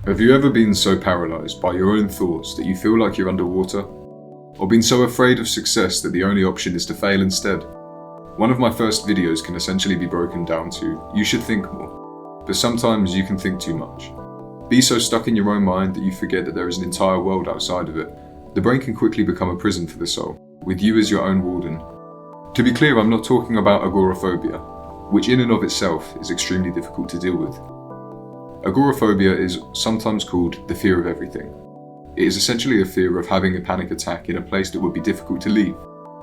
Have you ever been so paralysed by your own thoughts that you feel like you're underwater? Or been so afraid of success that the only option is to fail instead? One of my first videos can essentially be broken down to, you should think more. But sometimes you can think too much. Be so stuck in your own mind that you forget that there is an entire world outside of it. The brain can quickly become a prison for the soul, with you as your own warden. To be clear, I'm not talking about agoraphobia, which in and of itself is extremely difficult to deal with. Agoraphobia is sometimes called the fear of everything. It is essentially a fear of having a panic attack in a place that would be difficult to leave,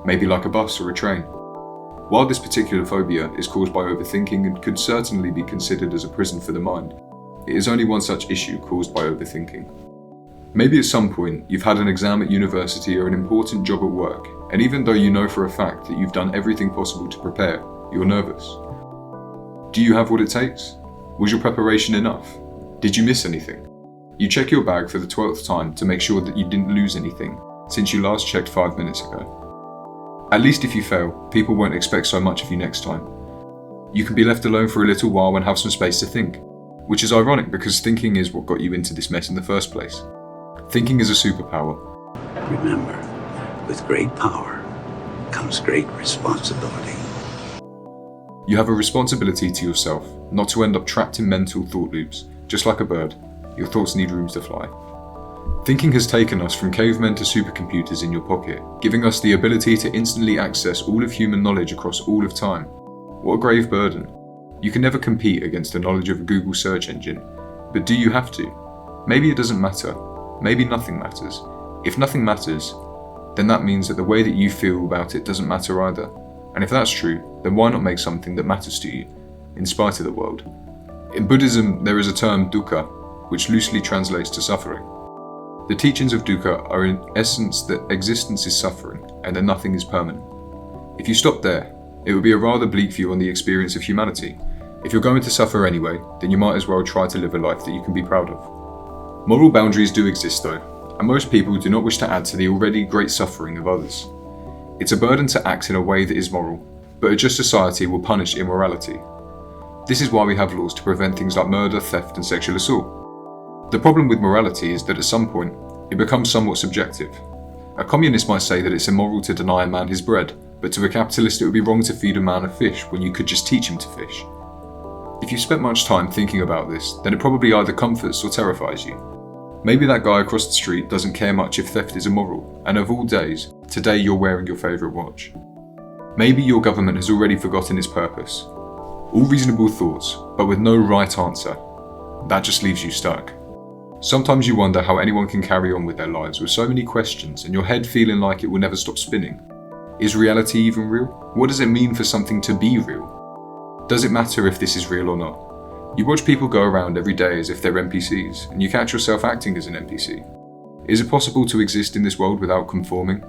maybe like a bus or a train. While this particular phobia is caused by overthinking and could certainly be considered as a prison for the mind, it is only one such issue caused by overthinking. Maybe at some point you've had an exam at university or an important job at work, and even though you know for a fact that you've done everything possible to prepare, you're nervous. Do you have what it takes? Was your preparation enough? Did you miss anything? You check your bag for the 12th time to make sure that you didn't lose anything since you last checked 5 minutes ago. At least if you fail, people won't expect so much of you next time. You can be left alone for a little while and have some space to think, which is ironic because thinking is what got you into this mess in the first place. Thinking is a superpower. Remember, with great power comes great responsibility. You have a responsibility to yourself, not to end up trapped in mental thought loops. Just like a bird, your thoughts need rooms to fly. Thinking has taken us from cavemen to supercomputers in your pocket, giving us the ability to instantly access all of human knowledge across all of time. What a grave burden. You can never compete against the knowledge of a Google search engine. But do you have to? Maybe it doesn't matter. Maybe nothing matters. If nothing matters, then that means that the way that you feel about it doesn't matter either. And if that's true, then why not make something that matters to you, in spite of the world? In Buddhism, there is a term dukkha, which loosely translates to suffering. The teachings of dukkha are in essence that existence is suffering and that nothing is permanent. If you stop there, it would be a rather bleak view on the experience of humanity. If you're going to suffer anyway, then you might as well try to live a life that you can be proud of. Moral boundaries do exist though, and most people do not wish to add to the already great suffering of others. It's a burden to act in a way that is moral, but a just society will punish immorality. This is why we have laws to prevent things like murder, theft, and sexual assault. The problem with morality is that at some point, it becomes somewhat subjective. A communist might say that it's immoral to deny a man his bread, but to a capitalist it would be wrong to feed a man a fish when you could just teach him to fish. If you spent much time thinking about this, then it probably either comforts or terrifies you. Maybe that guy across the street doesn't care much if theft is immoral, and of all days, today you're wearing your favourite watch. Maybe your government has already forgotten its purpose. All reasonable thoughts, but with no right answer. That just leaves you stuck. Sometimes you wonder how anyone can carry on with their lives with so many questions and your head feeling like it will never stop spinning. Is reality even real? What does it mean for something to be real? Does it matter if this is real or not? You watch people go around every day as if they're NPCs, and you catch yourself acting as an NPC. Is it possible to exist in this world without conforming?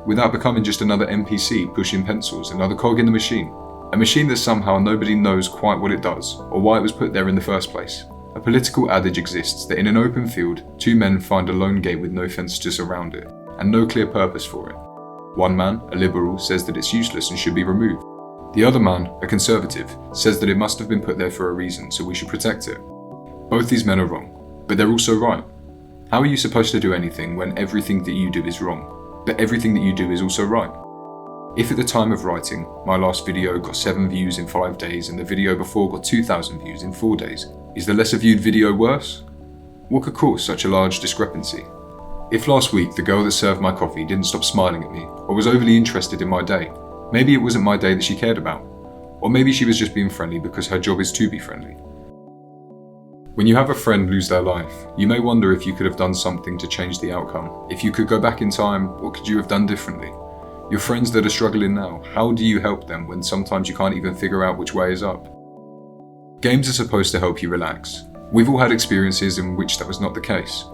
Without becoming just another NPC pushing pencils, another cog in the machine? A machine that somehow nobody knows quite what it does, or why it was put there in the first place. A political adage exists that in an open field, two men find a lone gate with no fence to surround it, and no clear purpose for it. One man, a liberal, says that it's useless and should be removed. The other man, a conservative, says that it must have been put there for a reason, so we should protect it. Both these men are wrong, but they're also right. How are you supposed to do anything when everything that you do is wrong, but everything that you do is also right? If at the time of writing, my last video got 7 views in 5 days and the video before got 2,000 views in 4 days, is the lesser viewed video worse? What could cause such a large discrepancy? If last week the girl that served my coffee didn't stop smiling at me, or was overly interested in my day, maybe it wasn't my day that she cared about. Or maybe she was just being friendly because her job is to be friendly. When you have a friend lose their life, you may wonder if you could have done something to change the outcome. If you could go back in time, what could you have done differently? Your friends that are struggling now, how do you help them when sometimes you can't even figure out which way is up? Games are supposed to help you relax. We've all had experiences in which that was not the case.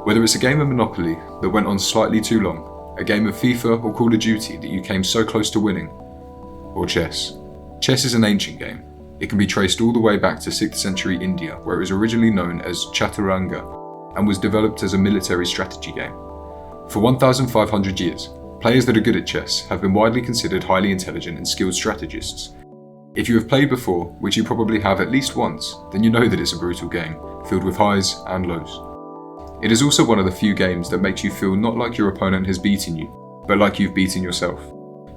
Whether it's a game of Monopoly that went on slightly too long, a game of FIFA or Call of Duty that you came so close to winning, or chess. Chess is an ancient game. It can be traced all the way back to 6th century India, where it was originally known as Chaturanga and was developed as a military strategy game. For 1,500 years, players that are good at chess have been widely considered highly intelligent and skilled strategists. If you have played before, which you probably have at least once, then you know that it's a brutal game, filled with highs and lows. It is also one of the few games that makes you feel not like your opponent has beaten you, but like you've beaten yourself.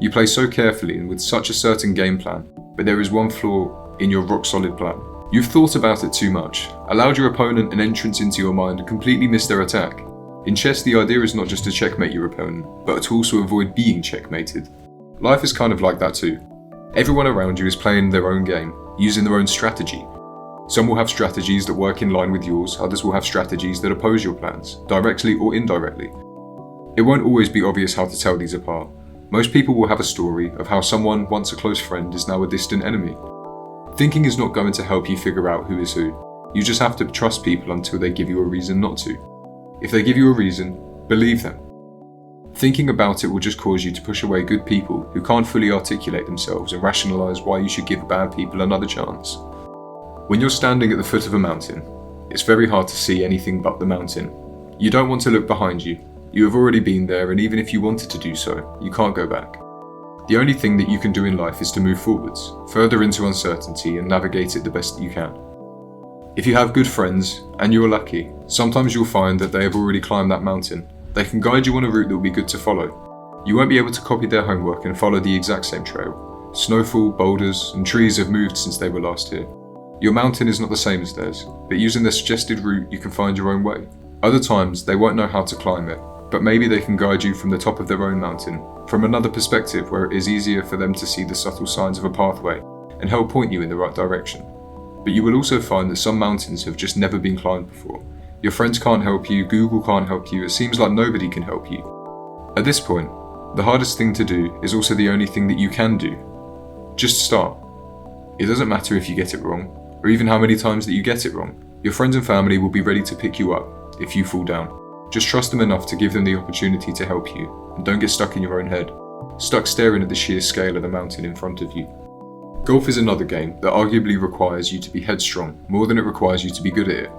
You play so carefully and with such a certain game plan, but there is one flaw in your rock-solid plan. You've thought about it too much, allowed your opponent an entrance into your mind and completely missed their attack. In chess, the idea is not just to checkmate your opponent, but to also avoid being checkmated. Life is kind of like that too. Everyone around you is playing their own game, using their own strategy. Some will have strategies that work in line with yours, others will have strategies that oppose your plans, directly or indirectly. It won't always be obvious how to tell these apart. Most people will have a story of how someone, once a close friend, is now a distant enemy. Thinking is not going to help you figure out who is who. You just have to trust people until they give you a reason not to. If they give you a reason, believe them. Thinking about it will just cause you to push away good people who can't fully articulate themselves and rationalise why you should give bad people another chance. When you're standing at the foot of a mountain, it's very hard to see anything but the mountain. You don't want to look behind you. You have already been there, and even if you wanted to do so, you can't go back. The only thing that you can do in life is to move forwards, further into uncertainty, and navigate it the best that you can. If you have good friends, and you're lucky, sometimes you'll find that they have already climbed that mountain. They can guide you on a route that will be good to follow. You won't be able to copy their homework and follow the exact same trail. Snowfall, boulders, and trees have moved since they were last here. Your mountain is not the same as theirs, but using their suggested route you can find your own way. Other times they won't know how to climb it, but maybe they can guide you from the top of their own mountain, from another perspective where it is easier for them to see the subtle signs of a pathway and help point you in the right direction. But you will also find that some mountains have just never been climbed before. Your friends can't help you, Google can't help you, it seems like nobody can help you. At this point, the hardest thing to do is also the only thing that you can do. Just start. It doesn't matter if you get it wrong, or even how many times that you get it wrong. Your friends and family will be ready to pick you up if you fall down. Just trust them enough to give them the opportunity to help you, and don't get stuck in your own head, stuck staring at the sheer scale of the mountain in front of you. Golf is another game that arguably requires you to be headstrong more than it requires you to be good at it.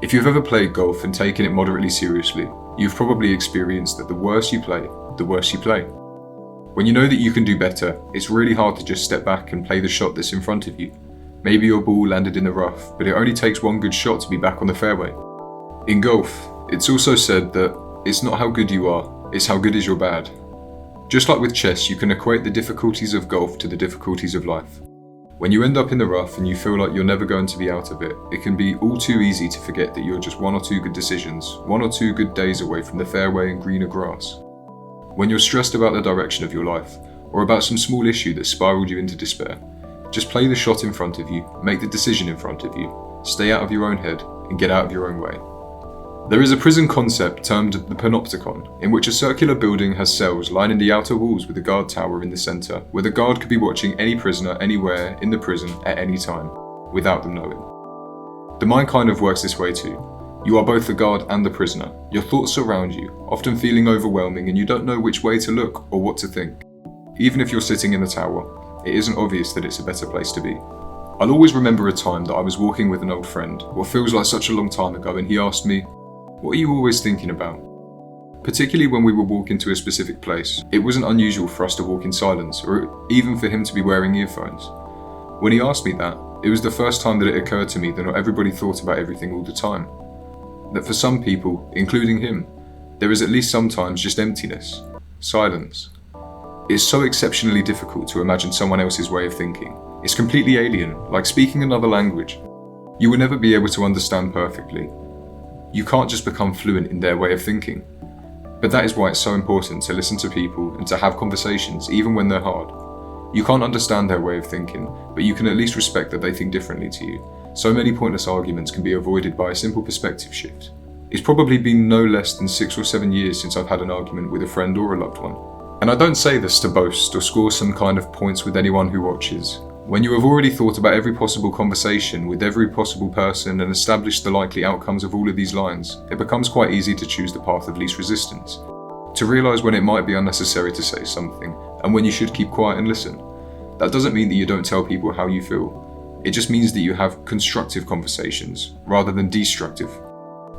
If you've ever played golf and taken it moderately seriously, you've probably experienced that the worse you play, the worse you play. When you know that you can do better, it's really hard to just step back and play the shot that's in front of you. Maybe your ball landed in the rough, but it only takes one good shot to be back on the fairway. In golf, it's also said that it's not how good you are, it's how good is your bad. Just like with chess, you can equate the difficulties of golf to the difficulties of life. When you end up in the rough and you feel like you're never going to be out of it, it can be all too easy to forget that you're just one or two good decisions, one or two good days away from the fairway and greener grass. When you're stressed about the direction of your life, or about some small issue that spiraled you into despair, just play the shot in front of you, make the decision in front of you, stay out of your own head, and get out of your own way. There is a prison concept termed the panopticon, in which a circular building has cells lining the outer walls with a guard tower in the centre, where the guard could be watching any prisoner anywhere in the prison at any time, without them knowing. The mind kind of works this way too. You are both the guard and the prisoner. Your thoughts surround you, often feeling overwhelming, and you don't know which way to look or what to think. Even if you're sitting in the tower, it isn't obvious that it's a better place to be. I'll always remember a time that I was walking with an old friend, what feels like such a long time ago, and he asked me, "What are you always thinking about?" Particularly when we were walking to a specific place, it wasn't unusual for us to walk in silence, or even for him to be wearing earphones. When he asked me that, it was the first time that it occurred to me that not everybody thought about everything all the time. That for some people, including him, there is at least sometimes just emptiness, silence. It's so exceptionally difficult to imagine someone else's way of thinking. It's completely alien, like speaking another language. You will never be able to understand perfectly. You can't just become fluent in their way of thinking. But that is why it's so important to listen to people and to have conversations, even when they're hard. You can't understand their way of thinking, but you can at least respect that they think differently to you. So many pointless arguments can be avoided by a simple perspective shift. It's probably been no less than 6 or 7 years since I've had an argument with a friend or a loved one. And I don't say this to boast or score some kind of points with anyone who watches. When you have already thought about every possible conversation with every possible person and established the likely outcomes of all of these lines, it becomes quite easy to choose the path of least resistance. To realise when it might be unnecessary to say something, and when you should keep quiet and listen. That doesn't mean that you don't tell people how you feel. It just means that you have constructive conversations, rather than destructive.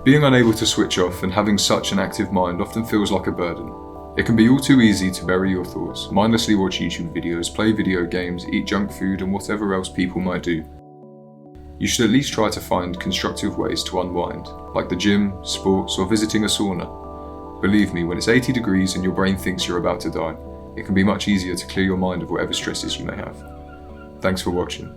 Being unable to switch off and having such an active mind often feels like a burden. It can be all too easy to bury your thoughts, mindlessly watch YouTube videos, play video games, eat junk food, and whatever else people might do. You should at least try to find constructive ways to unwind, like the gym, sports, or visiting a sauna. Believe me, when it's 80 degrees and your brain thinks you're about to die, it can be much easier to clear your mind of whatever stresses you may have. Thanks for watching.